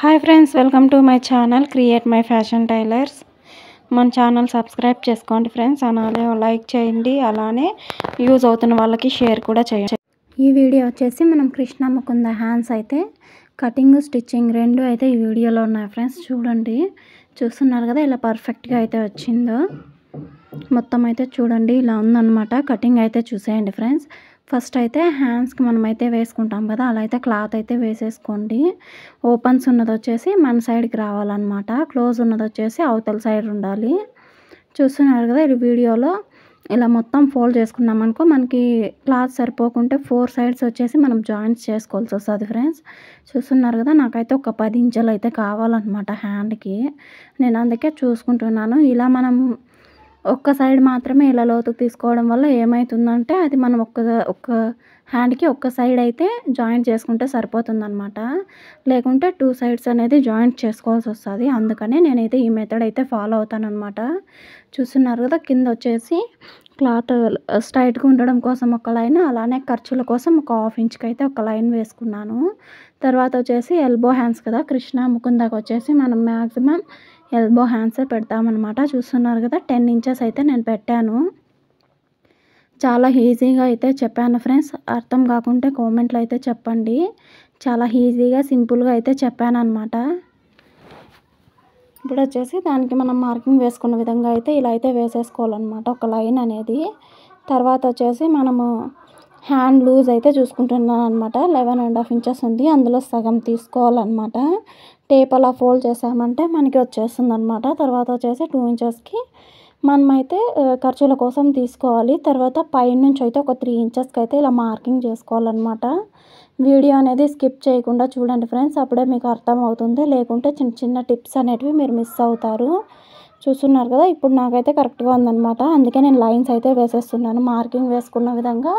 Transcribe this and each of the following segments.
Hi friends, welcome to my channel create my fashion tailors. మన channel subscribe చేసుకోండి friends, అలానే like చేయండి, అలానే యూజ్ అవుతున్న వాళ్ళకి షేర్ కూడా చేయండి. ఈ వీడియో వచ్చేసి మనం కృష్ణ ముకుంద హ్యాండ్స్ అయితే కటింగ్ స్టిచ్చింగ్ రెండు అయితే ఈ వీడియోలో ఉన్నాయి ఫ్రెండ్స్. చూడండి, చూస్తున్నారు కదా ఇలా పర్ఫెక్ట్గా అయితే వచ్చిందో. మొత్తం అయితే చూడండి ఇలా ఉందన్నమాట. కటింగ్ అయితే చూసేయండి ఫ్రెండ్స్. ఫస్ట్ అయితే హ్యాండ్స్కి మనం అయితే వేసుకుంటాం కదా, అలా అయితే క్లాత్ అయితే వేసేసుకోండి. ఓపెన్స్ ఉన్నది వచ్చేసి మన సైడ్కి రావాలన్నమాట, క్లోజ్ ఉన్నది వచ్చేసి అవతల సైడ్ ఉండాలి. చూస్తున్నారు కదా ఈ వీడియోలో ఇలా మొత్తం ఫోల్డ్ చేసుకున్నాం అనుకో, మనకి క్లాత్ సరిపోకుంటే 4 సైడ్స్ వచ్చేసి మనం జాయింట్స్ చేసుకోవాల్సి వస్తుంది ఫ్రెండ్స్. చూస్తున్నారు కదా, నాకైతే ఒక 10 ఇంచులు అయితే కావాలన్నమాట హ్యాండ్కి. నేను అందుకే చూసుకుంటున్నాను. ఇలా మనం ఒక్క సైడ్ మాత్రమే ఇలా లోతుకు తీసుకోవడం వల్ల ఏమవుతుందంటే, అది మనం ఒక్క హ్యాండ్కి ఒక్క సైడ్ అయితే జాయింట్ చేసుకుంటే సరిపోతుందన్నమాట. లేకుంటే 2 సైడ్స్ అనేది జాయింట్ చేసుకోవాల్సి వస్తుంది. అందుకనే నేనైతే ఈ మెథడ్ అయితే ఫాలో అవుతానన్నమాట. చూస్తున్నారు కదా, కింద వచ్చేసి క్లాత్ స్ట్రైట్గా ఉండడం కోసం ఒక లైన్, అలానే ఖర్చుల కోసం ఒక 1/2 ఇంచ్కి అయితే ఒక లైన్ వేసుకున్నాను. తర్వాత వచ్చేసి ఎల్బో హ్యాండ్స్ కదా, కృష్ణ ముకుందాకి వచ్చేసి మనం మ్యాక్సిమం ఎల్బో హ్యాండ్సే పెడతామన్నమాట. చూస్తున్నారు కదా, 10 ఇంచెస్ అయితే నేను పెట్టాను. చాలా ఈజీగా అయితే చెప్పాను ఫ్రెండ్స్. అర్థం కాకుంటే కామెంట్లో అయితే చెప్పండి. చాలా ఈజీగా సింపుల్గా అయితే చెప్పాను అనమాట. ఇప్పుడు వచ్చేసి దానికి మనం మార్కింగ్ వేసుకున్న విధంగా అయితే ఇలా అయితే వేసేసుకోవాలన్నమాట ఒక లైన్ అనేది. తర్వాత వచ్చేసి మనము హ్యాండ్ లూజ్ అయితే చూసుకుంటున్నాను అనమాట. 11.5 ఇంచెస్ ఉంది, అందులో సగం తీసుకోవాలన్నమాట. టేప్ అలా ఫోల్డ్ చేసామంటే మనకి వచ్చేస్తుంది అనమాట. తర్వాత వచ్చేసి 2 ఇంచెస్కి మనమైతే ఖర్చుల కోసం తీసుకోవాలి. తర్వాత పైనుంచి అయితే ఒక 3 ఇంచెస్కి అయితే ఇలా మార్కింగ్ చేసుకోవాలన్నమాట. వీడియో అనేది స్కిప్ చేయకుండా చూడండి ఫ్రెండ్స్, అప్పుడే మీకు అర్థమవుతుంది. లేకుంటే చిన్న చిన్న టిప్స్ అనేటివి మీరు మిస్ అవుతారు. చూస్తున్నారు కదా, ఇప్పుడు నాకైతే కరెక్ట్గా ఉందన్నమాట. అందుకే నేను లైన్స్ అయితే వేసేస్తున్నాను. మార్కింగ్ వేసుకున్న విధంగా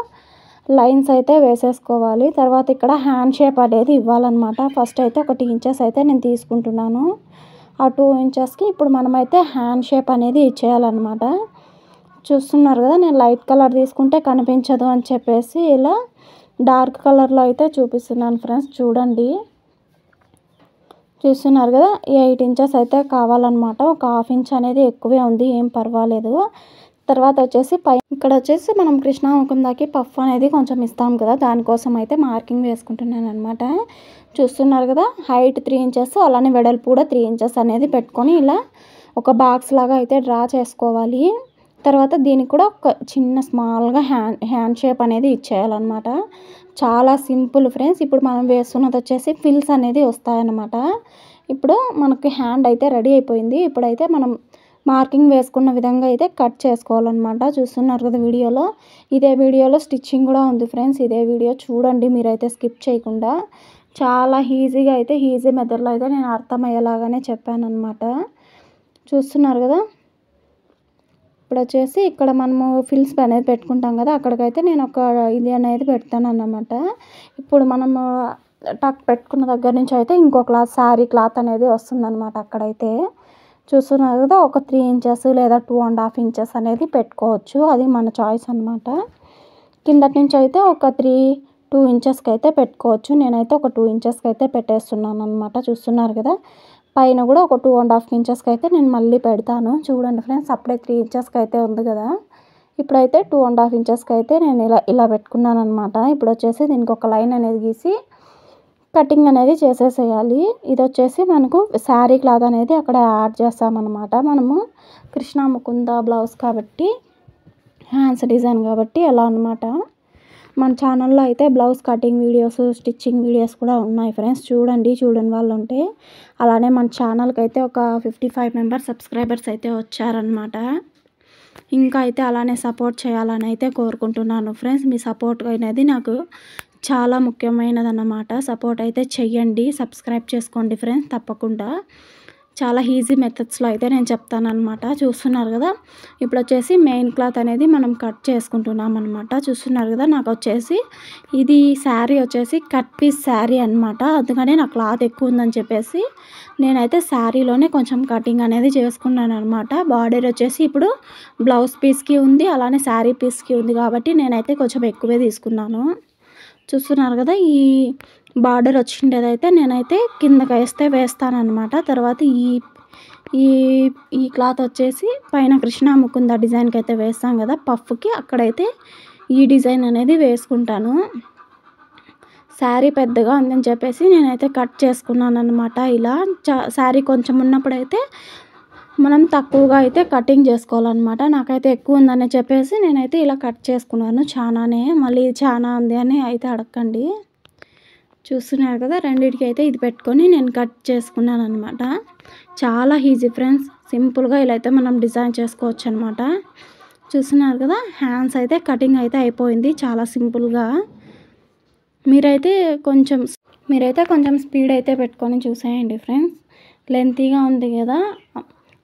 లైన్స్ అయితే వేసేసుకోవాలి. తర్వాత ఇక్కడ హ్యాండ్ షేప్ అనేది ఇవ్వాలన్నమాట. ఫస్ట్ అయితే ఒక 2 ఇంచెస్ అయితే నేను తీసుకుంటున్నాను. ఆ 2 ఇంచెస్కి ఇప్పుడు మనమైతే హ్యాండ్ షేప్ అనేది ఇచ్చేయాలన్నమాట. చూస్తున్నారు కదా, నేను లైట్ కలర్ తీసుకుంటే కనిపించదు అని చెప్పేసి ఇలా డార్క్ కలర్లో అయితే చూపిస్తున్నాను ఫ్రెండ్స్. చూడండి, చూస్తున్నారు కదా, 8 ఇంచెస్ అయితే కావాలన్నమాట. ఒక 1/2 ఇంచ్ అనేది ఎక్కువే ఉంది, ఏం పర్వాలేదు. తర్వాత వచ్చేసి ఇక్కడ వచ్చేసి మనం కృష్ణ ముకుందాకి పఫ్ అనేది కొంచెం ఇస్తాం కదా, దానికోసం అయితే మార్కింగ్ వేసుకుంటున్నాను అనమాట. చూస్తున్నారు కదా, హైట్ 3 ఇంచెస్, అలానే వెడల్పు కూడా 3 ఇంచెస్ అనేది పెట్టుకొని ఇలా ఒక బాక్స్ లాగా అయితే డ్రా చేసుకోవాలి. తర్వాత దీనికి కూడా ఒక చిన్న స్మాల్గా హ్యాండ్ షేప్ అనేది ఇచ్చేయాలన్నమాట. చాలా సింపుల్ ఫ్రెండ్స్. ఇప్పుడు మనం వేస్తున్నది వచ్చేసి ఫిల్స్ అనేది వస్తాయన్నమాట. ఇప్పుడు మనకి హ్యాండ్ అయితే రెడీ అయిపోయింది. ఇప్పుడైతే మనం మార్కింగ్ వేసుకున్న విధంగా అయితే కట్ చేసుకోవాలన్నమాట. చూస్తున్నారు కదా వీడియోలో, ఇదే వీడియోలో స్టిచ్చింగ్ కూడా ఉంది ఫ్రెండ్స్. ఇదే వీడియో చూడండి మీరైతే స్కిప్ చేయకుండా. చాలా ఈజీగా అయితే ఈజీ మెథడ్లో అయితే నేను అర్థమయ్యేలాగానే చెప్పాను అనమాట. చూస్తున్నారు కదా, ఇప్పుడు వచ్చేసి ఇక్కడ మనము ఫిల్స్ అనేది పెట్టుకుంటాం కదా, అక్కడికైతే నేను ఒక ఇది అనేది పెడతాను అన్నమాట. ఇప్పుడు మనము టక్ పెట్టుకున్న దగ్గర నుంచి అయితే ఇంకో క్లాత్, శారీ క్లాత్ అనేది వస్తుందన్నమాట. అక్కడైతే చూస్తున్నారు కదా, ఒక 3 ఇంచెస్ లేదా 2.5 ఇంచెస్ అనేది పెట్టుకోవచ్చు, అది మన చాయిస్ అనమాట. కిందటి నుంచి అయితే ఒక 2 ఇంచెస్కి అయితే పెట్టుకోవచ్చు. నేనైతే ఒక 2 ఇంచెస్కి అయితే పెట్టేస్తున్నాను అనమాట. చూస్తున్నారు కదా, పైన కూడా ఒక 2.5 ఇంచెస్కి అయితే నేను మళ్ళీ పెడతాను. చూడండి ఫ్రెండ్స్, అప్పుడే 3 ఇంచెస్కి అయితే ఉంది కదా, ఇప్పుడైతే 2.5 ఇంచెస్కి అయితే నేను ఇలా పెట్టుకున్నాను అనమాట. ఇప్పుడు వచ్చేసి దీనికి ఒక లైన్ అనేది గీసి కటింగ్ అనేది చేసేసేయాలి. ఇది వచ్చేసి మనకు శారీ క్లాత్ అనేది అక్కడ యాడ్ చేస్తామన్నమాట. మనము కృష్ణ ముకుంద బ్లౌజ్ కాబట్టి, హ్యాండ్స్ డిజైన్ కాబట్టి అలా అనమాట. మన ఛానల్లో అయితే blouse cutting videos, stitching videos కూడా ఉన్నాయి ఫ్రెండ్స్. చూడండి, చూడని వాళ్ళు ఉంటే. అలానే మన ఛానల్కి అయితే ఒక 55 మెంబర్స్ సబ్స్క్రైబర్స్ అయితే వచ్చారనమాట. ఇంకా అయితే అలానే సపోర్ట్ చేయాలని అయితే కోరుకుంటున్నాను ఫ్రెండ్స్. మీ సపోర్ట్ అనేది నాకు చాలా ముఖ్యమైనదన్నమాట. సపోర్ట్ అయితే చెయ్యండి, సబ్స్క్రైబ్ చేసుకోండి ఫ్రెండ్స్ తప్పకుండా. చాలా ఈజీ మెథడ్స్లో అయితే నేను చెప్తాను అనమాట. చూస్తున్నారు కదా, ఇప్పుడు వచ్చేసి మెయిన్ క్లాత్ అనేది మనం కట్ చేసుకుంటున్నాం అనమాట. చూస్తున్నారు కదా, నాకు వచ్చేసి ఇది శారీ వచ్చేసి కట్ పీస్ శారీ అనమాట. అందుకనే నా క్లాత్ ఎక్కువ ఉందని చెప్పేసి నేనైతే శారీలోనే కొంచెం కటింగ్ అనేది చేసుకున్నాను అనమాట. బార్డర్ వచ్చేసి ఇప్పుడు బ్లౌజ్ పీస్కి ఉంది, అలానే శారీ పీస్కి ఉంది కాబట్టి నేనైతే కొంచెం ఎక్కువే తీసుకున్నాను. చూస్తున్నారు కదా, ఈ బార్డర్ వచ్చిండేదైతే నేనైతే కిందకి వేస్తానన్నమాట. తర్వాత ఈ ఈ క్లాత్ వచ్చేసి పైన కృష్ణ ముకుంద డిజైన్కి అయితే వేస్తాం కదా పఫ్కి, అక్కడైతే ఈ డిజైన్ అనేది వేసుకుంటాను. శారీ పెద్దగా ఉందని చెప్పేసి నేనైతే కట్ చేసుకున్నాను అనమాట. ఇలా శారీ కొంచెం ఉన్నప్పుడైతే మనం తక్కువగా అయితే కటింగ్ చేసుకోవాలన్నమాట. నాకైతే ఎక్కువ ఉందని చెప్పేసి నేనైతే ఇలా కట్ చేసుకున్నాను. చాలానే, మళ్ళీ చాలా ఉంది అని అయితే అడగండి. చూస్తున్నారు కదా, రెండింటికి అయితే ఇది పెట్టుకొని నేను కట్ చేసుకున్నాను అనమాట. చాలా ఈజీ ఫ్రెండ్స్, సింపుల్గా ఇలా అయితే మనం డిజైన్ చేసుకోవచ్చు అనమాట. చూస్తున్నారు కదా, హ్యాండ్స్ అయితే కటింగ్ అయితే అయిపోయింది చాలా సింపుల్గా. మీరైతే కొంచెం స్పీడ్ అయితే పెట్టుకొని చూసేయండి ఫ్రెండ్స్. లెంతీగా ఉంది కదా,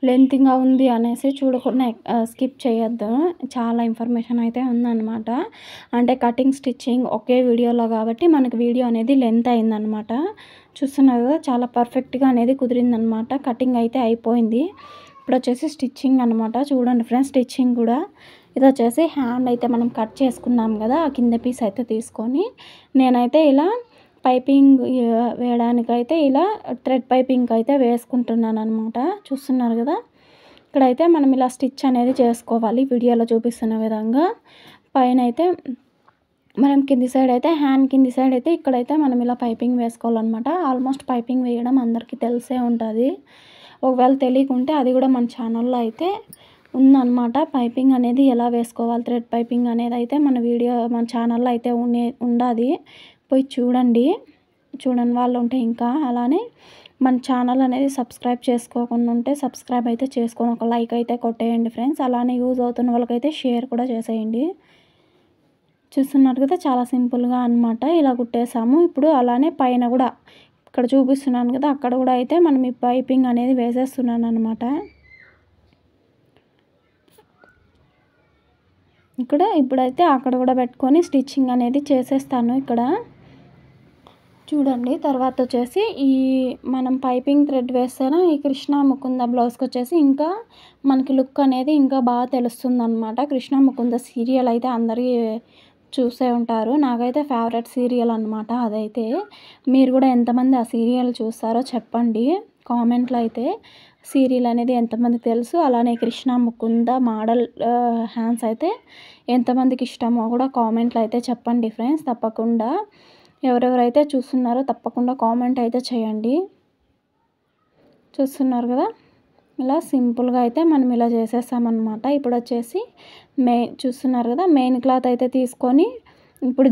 లెంతీగా ఉంది అనేసి చూడకుండా స్కిప్ చేయొద్దు. చాలా ఇన్ఫర్మేషన్ అయితే ఉందన్నమాట. అంటే కటింగ్ స్టిచ్చింగ్ ఒకే వీడియోలో కాబట్టి మనకి వీడియో అనేది లెంత్ అయిందనమాట. చూస్తున్నారు కదా, చాలా పర్ఫెక్ట్గా అనేది కుదిరిందనమాట. కటింగ్ అయితే అయిపోయింది. ఇప్పుడు వచ్చేసి స్టిచ్చింగ్ అనమాట. చూడండి ఫ్రెండ్స్, స్టిచ్చింగ్ కూడా ఇది వచ్చేసి హ్యాండ్ అయితే మనం కట్ చేసుకున్నాం కదా, ఆ కింద పీస్ అయితే తీసుకొని నేనైతే ఇలా పైపింగ్ వేయడానికైతే ఇలా థ్రెడ్ పైపింగ్ అయితే వేసుకుంటున్నాను అనమాట. చూస్తున్నారు కదా, ఇక్కడైతే మనం ఇలా స్టిచ్ అనేది చేసుకోవాలి వీడియోలో చూపిస్తున్న విధంగా. పైన అయితే మనం కింది సైడ్ అయితే హ్యాండ్ కింది సైడ్ అయితే ఇక్కడైతే మనం ఇలా పైపింగ్ వేసుకోవాలన్నమాట. ఆల్మోస్ట్ పైపింగ్ వేయడం అందరికీ తెలిసే ఉంటుంది. ఒకవేళ తెలియకుంటే అది కూడా మన ఛానల్లో అయితే ఉందన్నమాట. పైపింగ్ అనేది ఎలా వేసుకోవాలి, థ్రెడ్ పైపింగ్ అనేది అయితే మన ఛానల్లో అయితే ఉండాది. పోయి చూడండి వాళ్ళు ఉంటే. ఇంకా అలానే మన ఛానల్ అనేది సబ్స్క్రైబ్ చేసుకోకుండా ఉంటే సబ్స్క్రైబ్ అయితే చేసుకొని ఒక లైక్ అయితే కొట్టేయండి ఫ్రెండ్స్. అలానే యూజ్ అవుతున్న వాళ్ళకైతే షేర్ కూడా చేసేయండి. చూస్తున్నారు కదా, చాలా సింపుల్గా అనమాట. ఇలా కుట్టేసాము. ఇప్పుడు అలానే పైన కూడా ఇక్కడ చూపిస్తున్నాను కదా, అక్కడ కూడా అయితే మనం ఈ పైపింగ్ అనేది వేసేస్తున్నాను అనమాట. ఇప్పుడైతే అక్కడ కూడా పెట్టుకొని స్టిచ్చింగ్ అనేది చేసేస్తాను ఇక్కడ. చూడండి, తర్వాత వచ్చేసి ఈ మనం పైపింగ్ థ్రెడ్ వేస్తేనే ఈ కృష్ణ ముకుంద బ్లౌజ్కి వచ్చేసి ఇంకా మనకి లుక్ అనేది ఇంకా బాగా తెలుస్తుంది అనమాట. కృష్ణ ముకుంద సీరియల్ అయితే అందరూ చూసే ఉంటారు. నాకైతే ఫేవరెట్ సీరియల్ అనమాట అదైతే. మీరు కూడా ఎంతమంది ఆ సీరియల్ చూస్తారో చెప్పండి కామెంట్లో అయితే. సీరియల్ అనేది ఎంతమందికి తెలుసు, అలానే కృష్ణ ముకుంద మోడల్ హ్యాండ్స్ అయితే ఎంతమందికి ఇష్టమో కూడా కామెంట్లో అయితే చెప్పండి ఫ్రెండ్స్. తప్పకుండా ఎవరెవరైతే చూస్తున్నారో తప్పకుండా కామెంట్ అయితే చేయండి. చూస్తున్నారు కదా, ఇలా సింపుల్గా అయితే మనం ఇలా చేసేస్తామన్నమాట. ఇప్పుడు వచ్చేసి చూస్తున్నారు కదా, మెయిన్ క్లాత్ అయితే తీసుకొని ఇప్పుడు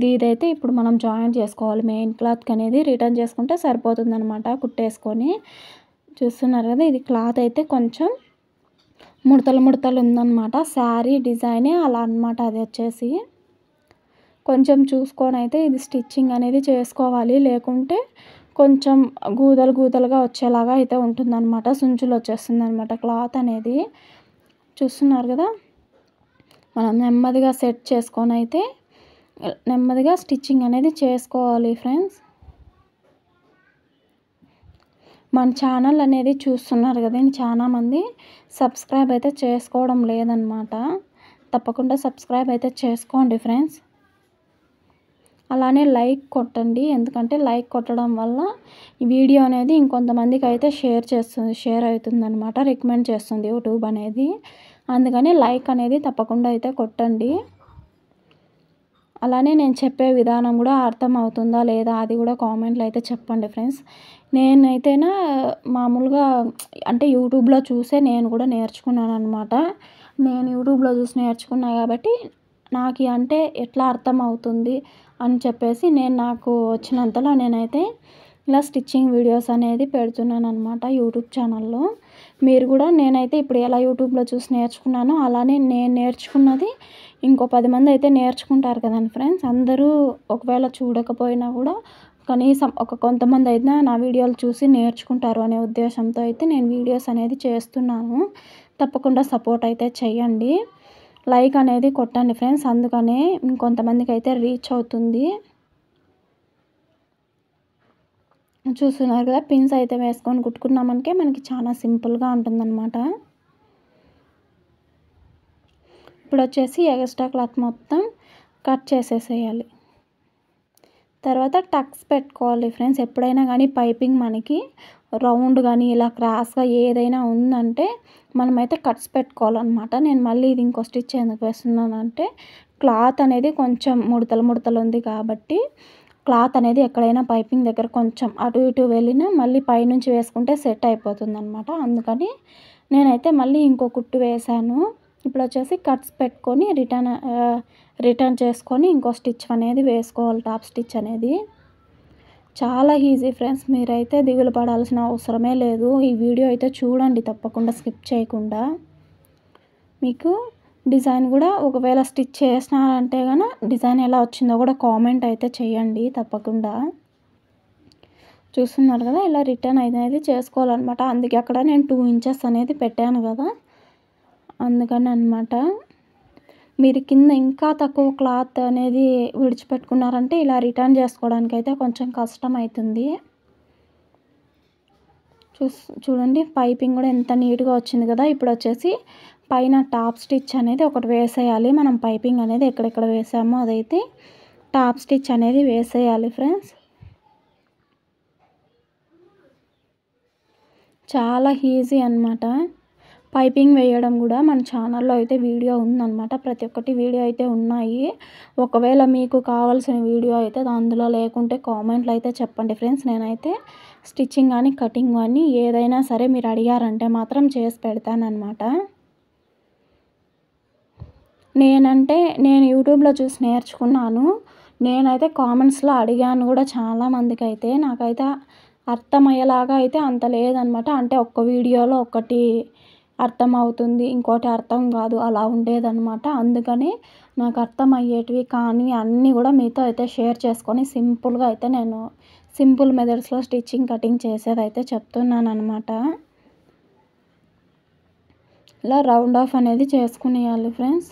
ఇదైతే ఇప్పుడు మనం జాయిన్ చేసుకోవాలి. మెయిన్ క్లాత్కి అనేది రిటర్న్ చేసుకుంటే సరిపోతుందన్నమాట కుట్టేసుకొని. చూస్తున్నారు కదా, ఇది క్లాత్ అయితే కొంచెం ముడతలు ఉందన్నమాట. శారీ డిజైనే అలా అన్నమాట. అది వచ్చేసి కొంచెం చూసుకొని అయితే ఇది స్టిచ్చింగ్ అనేది చేసుకోవాలి. లేకుంటే కొంచెం గూదలుగా వచ్చేలాగా అయితే ఉంటుందన్నమాట. సుంచులు వచ్చేస్తుంది అనమాట క్లాత్ అనేది. చూస్తున్నారు కదా, మనం నెమ్మదిగా సెట్ చేసుకొని అయితే నెమ్మదిగా స్టిచ్చింగ్ అనేది చేసుకోవాలి ఫ్రెండ్స్. మన ఛానల్ అనేది చూస్తున్నారు కదా, చాలామంది సబ్స్క్రైబ్ అయితే చేసుకోవడం లేదనమాట. తప్పకుండా సబ్స్క్రైబ్ అయితే చేసుకోండి ఫ్రెండ్స్. అలానే లైక్ కొట్టండి, ఎందుకంటే లైక్ కొట్టడం వల్ల ఈ వీడియో అనేది ఇంకొంతమందికి అయితే షేర్ అవుతుందన్నమాట, రికమెండ్ చేస్తుంది యూట్యూబ్ అనేది. అందుకని లైక్ అనేది తప్పకుండా అయితే కొట్టండి. అలానే నేను చెప్పే విధానం కూడా అర్థం అవుతుందా లేదా అది కూడా కామెంట్లో అయితే చెప్పండి ఫ్రెండ్స్. నేనైతేనా మామూలుగా అంటే యూట్యూబ్లో చూసే నేను కూడా నేర్చుకున్నాను అనమాట. నేను యూట్యూబ్లో చూసి నేర్చుకున్నా కాబట్టి నాకు అంటే ఎట్లా అర్థం అవుతుంది అని చెప్పేసి నాకు వచ్చినంతలో నేనైతే ఇలా స్టిచ్చింగ్ వీడియోస్ అనేది పెడుతున్నాను అనమాట యూట్యూబ్ ఛానల్లో. మీరు కూడా నేనైతే ఇప్పుడు ఎలా యూట్యూబ్లో చూసి నేర్చుకున్నానో అలానే నేను నేర్చుకున్నది ఇంకో 10 మంది అయితే నేర్చుకుంటారు కదండి ఫ్రెండ్స్. అందరూ ఒకవేళ చూడకపోయినా కూడా కనీసం కొంతమంది అయితే నా వీడియోలు చూసి నేర్చుకుంటారు అనే ఉద్దేశంతో అయితే నేను వీడియోస్ అనేది చేస్తున్నాను. తప్పకుండా సపోర్ట్ అయితే చెయ్యండి. లైక్ అనేది కొట్టండి ఫ్రెండ్స్, అందుకనే ఇంకొంతమందికి అయితే రీచ్ అవుతుంది. చూస్తున్నారు కదా, పిన్స్ అయితే వేసుకొని కుట్టుకున్నామంటే మనకి చాలా సింపుల్గా ఉంటుందన్నమాట. ఇప్పుడు వచ్చేసి ఎక్స్ట్రా క్లాత్ మొత్తం కట్ చేసేసేయాలి. తర్వాత టక్స్ పెట్టుకోవాలి ఫ్రెండ్స్. ఎప్పుడైనా కానీ పైపింగ్ మనకి రౌండ్ కానీ ఇలా క్రాస్గా ఏదైనా ఉందంటే మనమైతే కట్స్ పెట్టుకోవాలన్నమాట. నేను మళ్ళీ ఇది ఇంకో స్టిచ్ ఎందుకు వేస్తున్నానంటే క్లాత్ అనేది కొంచెం ముడతలు ఉంది కాబట్టి క్లాత్ అనేది ఎక్కడైనా పైపింగ్ దగ్గర కొంచెం అటు ఇటు వెళ్ళినా మళ్ళీ పైనుంచి వేసుకుంటే సెట్ అయిపోతుందన్నమాట. అందుకని నేనైతే మళ్ళీ ఇంకో కుట్టు వేశాను. ఇప్పుడు వచ్చేసి కట్స్ పెట్టుకొని రిటర్న్ చేసుకొని ఇంకో స్టిచ్ అనేది వేసుకోవాలి, టాప్ స్టిచ్ అనేది. చాలా ఈజీ ఫ్రెండ్స్, మీరైతే దిగులు పడాల్సిన అవసరమే లేదు. ఈ వీడియో అయితే చూడండి తప్పకుండా, స్కిప్ చేయకుండా. మీకు డిజైన్ కూడా ఒకవేళ స్టిచ్ చేసినారంటే కనుక డిజైన్ ఎలా వచ్చిందో కూడా కామెంట్ అయితే చేయండి తప్పకుండా. చూస్తున్నారు కదా, ఇలా రిటర్న్ అనేది చేసుకోవాలన్నమాట. అందుకే అక్కడ నేను 2 ఇంచెస్ అనేది పెట్టాను కదా, అందుకని అన్నమాట. మీరు కింద ఇంకా తక్కువ క్లాత్ అనేది విడిచిపెట్టుకున్నారంటే ఇలా రిటర్న్ చేసుకోవడానికి అయితే కొంచెం కష్టం అవుతుంది. చూడండి పైపింగ్ కూడా ఎంత నీట్గా వచ్చింది కదా. ఇప్పుడు వచ్చేసి పైన టాప్ స్టిచ్ అనేది ఒకటి వేసేయాలి. మనం పైపింగ్ అనేది ఎక్కడెక్కడ వేసామో అదైతే టాప్ స్టిచ్ అనేది వేసేయాలి ఫ్రెండ్స్. చాలా ఈజీ అన్నమాట. పైపింగ్ వేయడం కూడా మన ఛానల్లో అయితే వీడియో ఉందన్నమాట. ప్రతి ఒక్కటి వీడియో అయితే ఉన్నాయి. ఒకవేళ మీకు కావాల్సిన వీడియో అయితే అందులో లేకుంటే కామెంట్లో అయితే చెప్పండి ఫ్రెండ్స్. నేనైతే స్టిచ్చింగ్ కానీ కటింగ్ కానీ ఏదైనా సరే మీరు అడిగారంటే మాత్రం చేసి పెడతానన్నమాట. నేను యూట్యూబ్లో చూసి నేర్చుకున్నాను. నేనైతే కామెంట్స్లో అడిగాను కూడా చాలామందికి అయితే. నాకైతే అర్థమయ్యేలాగా అయితే అంత లేదనమాట. అంటే ఒక్క వీడియోలో ఒకటి అర్థమవుతుంది, ఇంకోటి అర్థం కాదు, అలా ఉండేదన్నమాట. అందుకని నాకు అర్థమయ్యేటివి కానీ అన్నీ కూడా మీతో అయితే షేర్ చేసుకొని సింపుల్గా అయితే నేను సింపుల్ మెథడ్స్లో స్టిచ్చింగ్ కటింగ్ చేసేది అయితే చెప్తున్నాను అనమాట. ఇలా రౌండ్ ఆఫ్ అనేది చేసుకునేయాలి ఫ్రెండ్స్.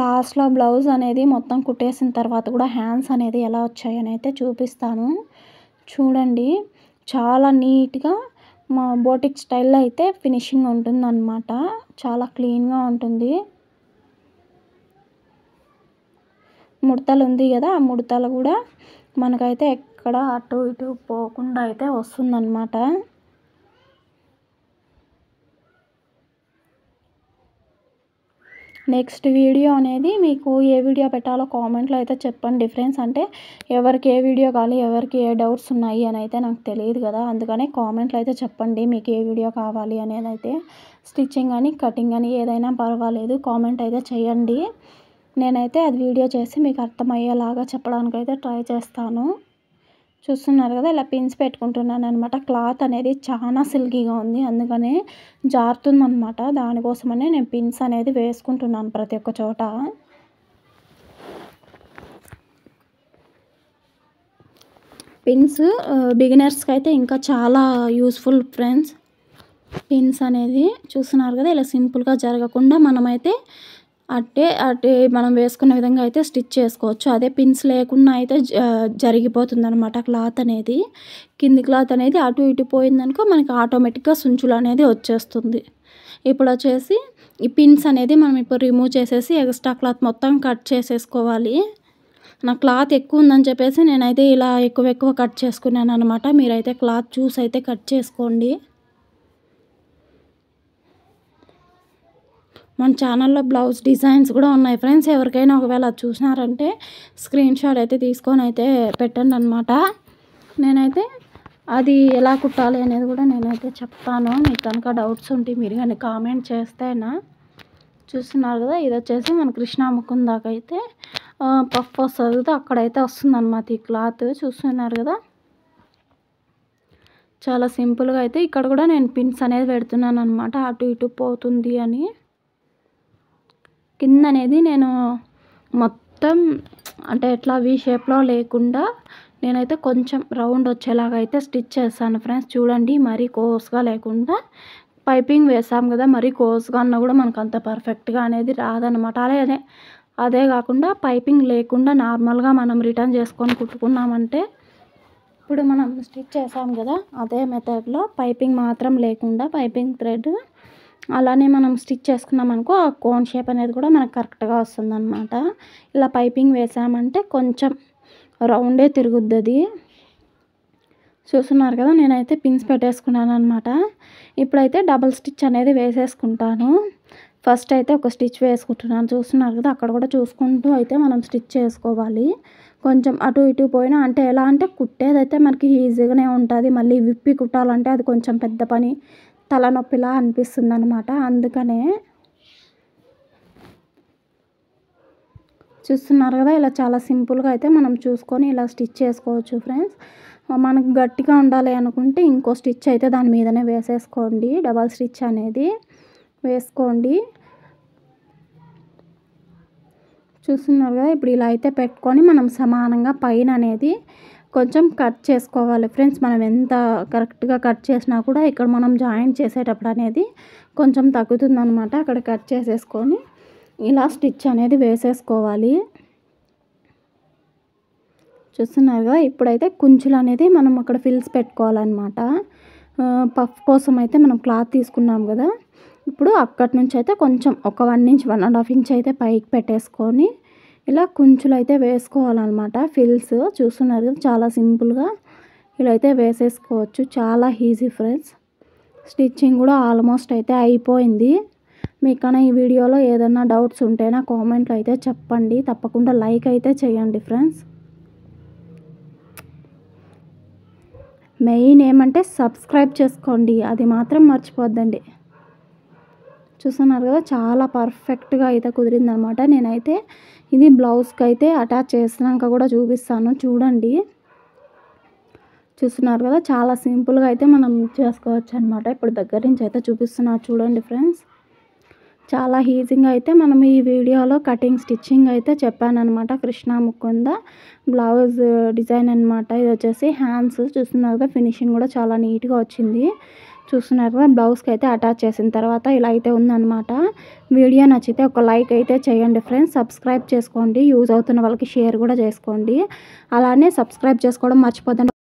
లాస్ట్లో బ్లౌజ్ అనేది మొత్తం కుట్టేసిన తర్వాత కూడా హ్యాండ్స్ అనేది ఎలా వచ్చాయని అయితే చూపిస్తాను చూడండి. చాలా నీట్గా మా బోటిక్ స్టైల్లో అయితే ఫినిషింగ్ ఉంటుందన్నమాట. చాలా క్లీన్గా ఉంటుంది. ముడతలు ఉంది కదా, ఆ ముడతలు కూడా మనకైతే ఎక్కడ అటు ఇటు పోకుండా అయితే వస్తుందన్నమాట. నెక్స్ట్ వీడియో అనేది మీకు ఏ వీడియో పెట్టాలో కామెంట్లో అయితే చెప్పండి ఫ్రెండ్స్. అంటే ఎవరికి ఏ వీడియో కావాలి, ఎవరికి ఏ డౌట్స్ ఉన్నాయి అని అయితే నాకు తెలియదు కదా. అందుకనే కామెంట్లో అయితే చెప్పండి మీకు ఏ వీడియో కావాలి అనేది అయితే. స్టిచ్చింగ్ కానీ కటింగ్ కానీ ఏదైనా పర్వాలేదు, కామెంట్ అయితే చేయండి. నేనైతే అది వీడియో చేసి మీకు అర్థమయ్యేలాగా చెప్పడానికైతే ట్రై చేస్తాను. చూస్తున్నారు కదా, ఇలా పిన్స్ పెట్టుకుంటున్నాను అనమాట. క్లాత్ అనేది చాలా సిల్కీగా ఉంది, అందుకనే జారుతుందనమాట. దానికోసమనే నేను పిన్స్ అనేది వేసుకుంటున్నాను ప్రతి ఒక్క చోట. పిన్స్ బిగినర్స్కి అయితే ఇంకా చాలా యూస్ఫుల్ ఫ్రెండ్స్. పిన్స్ అనేది చూస్తున్నారు కదా, ఇలా సింపుల్గా జరగకుండా మనమైతే అట్టే మనం వేసుకునే విధంగా అయితే స్టిచ్ చేసుకోవచ్చు. అదే పిన్స్ లేకుండా అయితే జరిగిపోతుంది అనమాట క్లాత్ అనేది. కింది క్లాత్ అనేది అటు ఇటు పోయిందనుకో మనకి ఆటోమేటిక్గా సుంచులు అనేది వచ్చేస్తుంది. ఇప్పుడు వచ్చేసి ఈ పిన్స్ అనేది మనం ఇప్పుడు రిమూవ్ చేసేసి ఎక్స్ట్రా క్లాత్ మొత్తం కట్ చేసేసుకోవాలి. నా క్లాత్ ఎక్కువ ఉందని చెప్పేసి నేనైతే ఇలా ఎక్కువ కట్ చేసుకున్నాను అనమాట. మీరైతే క్లాత్ చూసి అయితే కట్ చేసుకోండి. మన ఛానల్లో బ్లౌజ్ డిజైన్స్ కూడా ఉన్నాయి ఫ్రెండ్స్. ఎవరికైనా ఒకవేళ చూసినారంటే స్క్రీన్ షాట్ అయితే తీసుకొని అయితే పెట్టండి అనమాట. నేనైతే అది ఎలా కుట్టాలి అనేది కూడా నేనైతే చెప్తాను. మీకు కనుక డౌట్స్ ఉంటే మీరు కానీ కామెంట్ చేస్తేనా. చూస్తున్నారు కదా, ఇది వచ్చేసి మన కృష్ణా ముఖం దాకా అయితే పఫ్ వస్తుంది కదా, అక్కడైతే వస్తుందన్నమాట ఈ క్లాత్. చూస్తున్నారు కదా, చాలా సింపుల్గా అయితే ఇక్కడ కూడా నేను పిన్స్ అనేది పెడుతున్నాను అనమాట, అటు ఇటు పోతుంది అని. కింద అనేది నేను మొత్తం అంటే ఎట్లా వీ షేప్లో లేకుండా నేనైతే కొంచెం రౌండ్ వచ్చేలాగా అయితే స్టిచ్ చేస్తాను ఫ్రెండ్స్. చూడండి, మరీ కోర్స్గా లేకుండా. పైపింగ్ వేసాం కదా, మరీ కోర్స్గా అన్నా కూడా మనకు అంత పర్ఫెక్ట్గా అనేది రాదనమాట. అదే కాకుండా పైపింగ్ లేకుండా నార్మల్గా మనం రిటర్న్ చేసుకొని కుట్టుకున్నామంటే, ఇప్పుడు మనం స్టిచ్ చేసాం కదా అదే మెథడ్లో పైపింగ్ మాత్రం లేకుండా పైపింగ్ థ్రెడ్ అలానే మనం స్టిచ్ చేసుకున్నామనుకో ఆ కోన్ షేప్ అనేది కూడా మనకు కరెక్ట్గా వస్తుందన్నమాట. ఇలా పైపింగ్ వేసామంటే కొంచెం రౌండే తిరుగుద్ది అది. చూస్తున్నారు కదా, నేనైతే పిన్స్ పెట్టేసుకున్నాను అనమాట. ఇప్పుడైతే డబుల్ స్టిచ్ అనేది వేసేసుకుంటాను. ఫస్ట్ అయితే ఒక స్టిచ్ వేసుకుంటున్నాను. చూస్తున్నారు కదా, అక్కడ కూడా చూసుకుంటూ అయితే మనం స్టిచ్ చేసుకోవాలి. కొంచెం అటు ఇటు పోయినా అంటే ఎలా అంటే కుట్టేదైతే మనకి ఈజీగానే ఉంటుంది. మళ్ళీ విప్పి కుట్టాలంటే అది కొంచెం పెద్ద పని, తలనొప్పిలా అనిపిస్తుంది అనమాట. అందుకనే చూస్తున్నారు కదా, ఇలా చాలా సింపుల్గా అయితే మనం చూసుకొని ఇలా స్టిచ్ చేసుకోవచ్చు ఫ్రెండ్స్. మనకు గట్టిగా ఉండాలి అనుకుంటే ఇంకో స్టిచ్ అయితే దాని మీదనే వేసేసుకోండి. డబల్ స్టిచ్ అనేది వేసుకోండి. చూస్తున్నారు కదా, ఇప్పుడు ఇలా అయితే పెట్టుకొని మనం సమానంగా పైన అనేది కొంచెం కట్ చేసుకోవాలి ఫ్రెండ్స్. మనం ఎంత కరెక్ట్గా కట్ చేసినా కూడా ఇక్కడ మనం జాయింట్ చేసేటప్పుడు అనేది కొంచెం తగ్గుతుందనమాట. అక్కడ కట్ చేసేసుకొని ఇలా స్టిచ్ అనేది వేసేసుకోవాలి. చూస్తున్నారు కదా, ఇప్పుడైతే కుంచులు అనేది మనం అక్కడ ఫిల్స్ పెట్టుకోవాలన్నమాట. పఫ్ కోసం అయితే మనం క్లాత్ తీసుకున్నాం కదా, ఇప్పుడు అక్కడి నుంచి అయితే కొంచెం ఒక 1 ఇంచ్ 1.5 ఇంచ్ అయితే పైకి పెట్టేసుకొని ఇలా కుంచులు అయితే వేసుకోవాలన్నమాట. ఫిల్స్ చూస్తున్నారు కదా, చాలా సింపుల్గా ఇలా అయితే వేసేసుకోవచ్చు. చాలా ఈజీ ఫ్రెండ్స్. స్టిచ్చింగ్ కూడా ఆల్మోస్ట్ అయితే అయిపోయింది. మీకన్నా ఈ వీడియోలో ఏదైనా డౌట్స్ ఉంటే నా కామెంట్లో అయితే చెప్పండి. తప్పకుండా లైక్ అయితే చేయండి ఫ్రెండ్స్. మెయిన్ ఏమంటే సబ్స్క్రైబ్ చేసుకోండి, అది మాత్రం మర్చిపోద్దండి. చూస్తున్నారు కదా, చాలా పర్ఫెక్ట్గా అయితే కుదిరిందనమాట. నేనైతే ఇది బ్లౌజ్కి అయితే అటాచ్ చేసినాక కూడా చూపిస్తాను చూడండి. చూస్తున్నారు కదా, చాలా సింపుల్గా అయితే మనం చేసుకోవచ్చు అనమాట. ఇప్పుడు దగ్గర నుంచి అయితే చూపిస్తున్నా చూడండి ఫ్రెండ్స్. చాలా ఈజీగా అయితే మనం ఈ వీడియోలో కటింగ్ స్టిచ్చింగ్ అయితే చెప్పానమాట. కృష్ణ ముకుంద బ్లౌజ్ డిజైన్ అనమాట. ఇది వచ్చేసి హ్యాండ్స్. చూస్తున్నారు కదా, ఫినిషింగ్ కూడా చాలా నీట్గా వచ్చింది. చూస్తున్నారు కదా, బ్లౌజ్కి అయితే అటాచ్ చేసిన తర్వాత ఇలా అయితే ఉందన్నమాట. వీడియో నచ్చితే ఒక లైక్ అయితే చేయండి ఫ్రెండ్స్. సబ్స్క్రైబ్ చేసుకోండి, యూజ్ అవుతున్న వాళ్ళకి షేర్ కూడా చేసుకోండి. అలానే సబ్స్క్రైబ్ చేసుకోవడం మర్చిపోద్దండి.